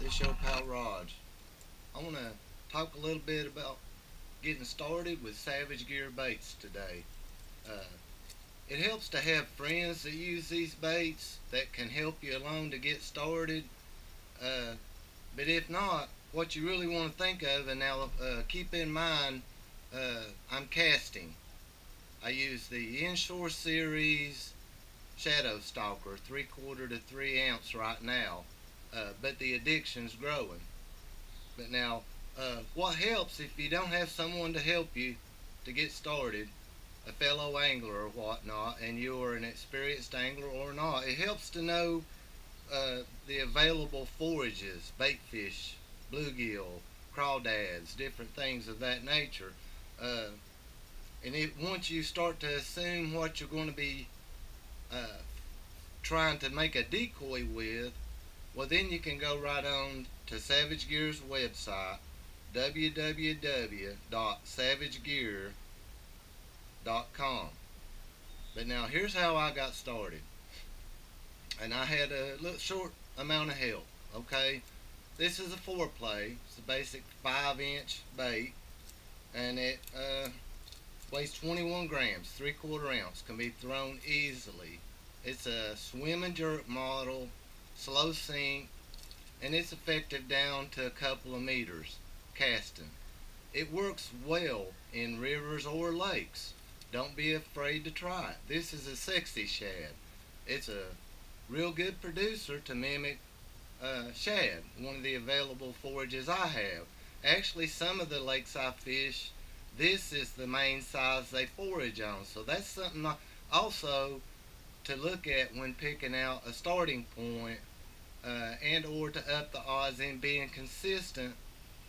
This your pal Raj. I want to talk a little bit about getting started with Savage Gear baits today. Uh, it helps to have friends that use these baits that can help you along to get started. Uh, but if not, what you really want to think of, and now keep in mind, I'm casting. I use the Inshore Series Shadow Stalker, 3/4 to 3 ounce right now, but the addiction's growing. But now, what helps if you don't have someone to help you to get started, a fellow angler or whatnot, and you're an experienced angler or not, it helps to know the available forages, baitfish, bluegill, crawdads, different things of that nature. Uh, once you start to assume what you're going to be uh, trying to make a decoy with, well, then you can go right on to Savage Gear's website, www.savagegear.com. But now here's how I got started. And I had a little short amount of help. Okay, this is a foreplay. It's a basic 5-inch bait, and it weighs 21 grams, 3/4 ounce. Can be thrown easily. It's a swim and jerk model, slow sink, and it's effective down to a couple of meters casting. It works well in rivers or lakes. Don't be afraid to try it. This is a sexy shad. It's a real good producer to mimic shad, one of the available forages I have. Actually, some of the lakes I fish, this is the main size they forage on. So that's something also to look at when picking out a starting point, and or to up the odds in being consistent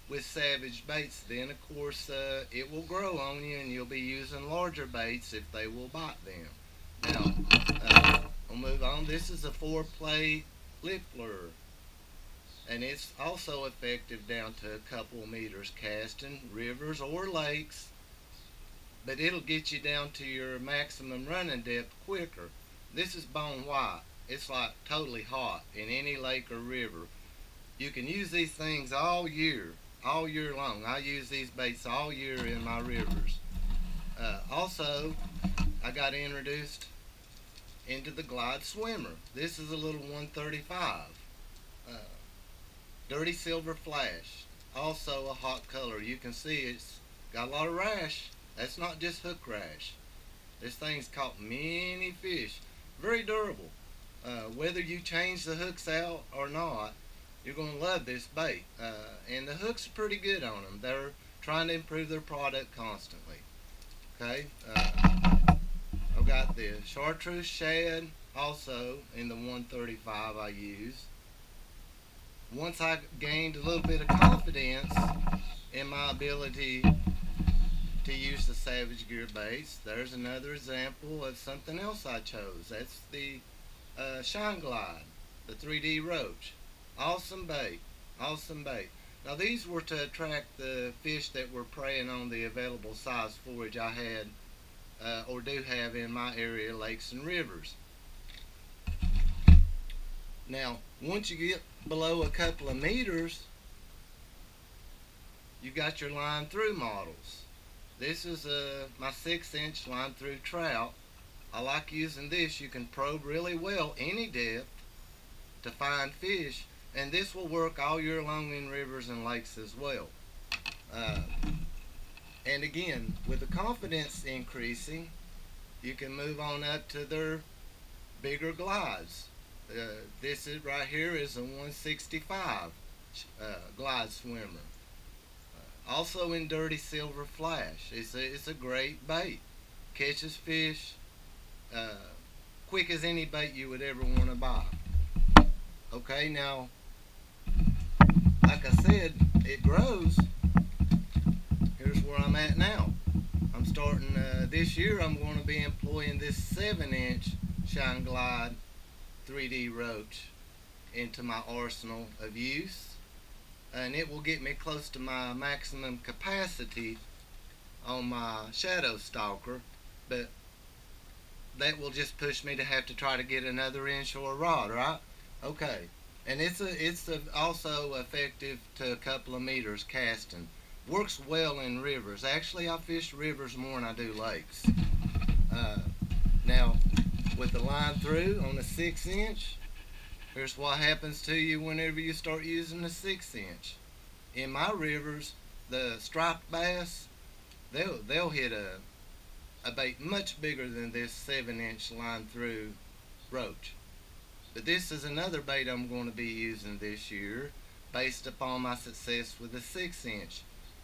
with savage baits. Then of course it will grow on you and you'll be using larger baits if they will bite them. Now we'll move on. This is a 4-play lip lure, and it's also effective down to a couple of meters casting rivers or lakes, but it'll get you down to your maximum running depth quicker. This is bone white. It's like totally hot in any lake or river. You can use these things all year long. I use these baits all year in my rivers. Also, I got introduced into the Glide Swimmer. This is a little 135. Uh, Dirty Silver Flash. Also a hot color. You can see it's got a lot of rash. That's not just hook rash. This thing's caught many fish. Very durable. Whether you change the hooks out or not, you're going to love this bait. And the hooks are pretty good on them. They're trying to improve their product constantly. Okay. I've got the chartreuse shad also in the 135 I use. Once I gained a little bit of confidence in my ability to use the Savage Gear baits, there's another example of something else I chose. That's the Shine Glide, the 3D Roach. Awesome bait, awesome bait. Now these were to attract the fish that were preying on the available size forage I had or do have in my area, lakes and rivers. Now, once you get below a couple of meters, you got your line through models. This is my 6-inch line through trout. I like using this. You can probe really well any depth to find fish, and this will work all year long in rivers and lakes as well. And again, with the confidence increasing, you can move on up to their bigger glides. This is right here is a 165 Glide Swimmer. Also in Dirty Silver Flash. It's a great bait. Catches fish quick as any bait you would ever want to buy. Okay, now, like I said, it grows. Here's where I'm at now. I'm starting this year. I'm going to be employing this 7-inch Shine Glide 3D Roach into my arsenal of use, and it will get me close to my maximum capacity on my Shadow Stalker, but that will just push me to have to try to get another inshore rod, right? Okay. and it's also effective to a couple of meters casting. Works well in rivers. Actually, I fish rivers more than I do lakes. Uh, Now, with the line through on a 6 inch, here's what happens to you whenever you start using a 6 inch. In my rivers, the striped bass, they'll hit a bait much bigger than this 7 inch line through roach. But this is another bait I'm going to be using this year based upon my success with the 6 inch.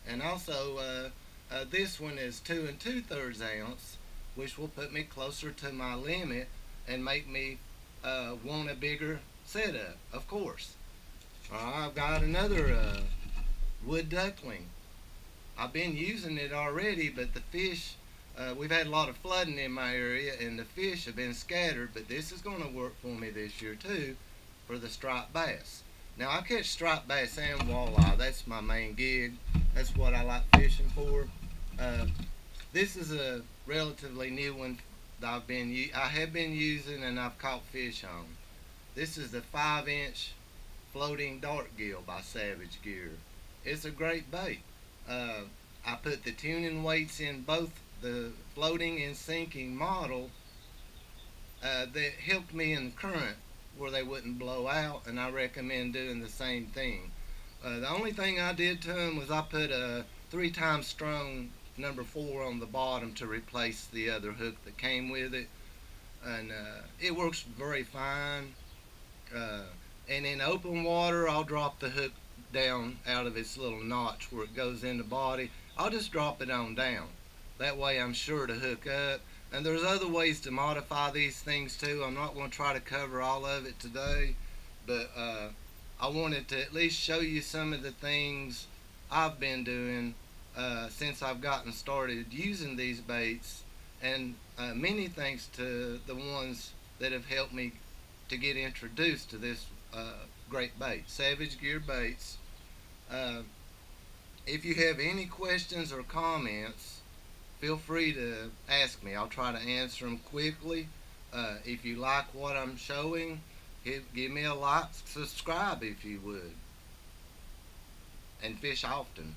And also, this one is 2 2/3 ounce, which will put me closer to my limit and make me want a bigger setup, of course. I've got another wood duckling. I've been using it already, but the fish, we've had a lot of flooding in my area, and the fish have been scattered, but this is going to work for me this year too for the striped bass. Now, I catch striped bass and walleye. That's my main gig. That's what I like fishing for. Uh, this is a relatively new one that I have been using and I've caught fish on. This is the 5 inch floating dart gill by Savage Gear. It's a great bait. Uh, I put the tuning weights in both the floating and sinking model that helped me in current where they wouldn't blow out, and I recommend doing the same thing. The only thing I did to them was I put a 3 times strong number 4 on the bottom to replace the other hook that came with it, and it works very fine. Uh, and in open water, I'll drop the hook down out of its little notch where it goes in the body. I'll just drop it on down. That way I'm sure to hook up. And there's other ways to modify these things too. I'm not going to try to cover all of it today, but I wanted to at least show you some of the things I've been doing since I've gotten started using these baits, and many thanks to the ones that have helped me to get introduced to this great bait, Savage Gear Baits. Uh, if you have any questions or comments, feel free to ask me. I'll try to answer them quickly. If you like what I'm showing, give me a like, subscribe if you would, and fish often.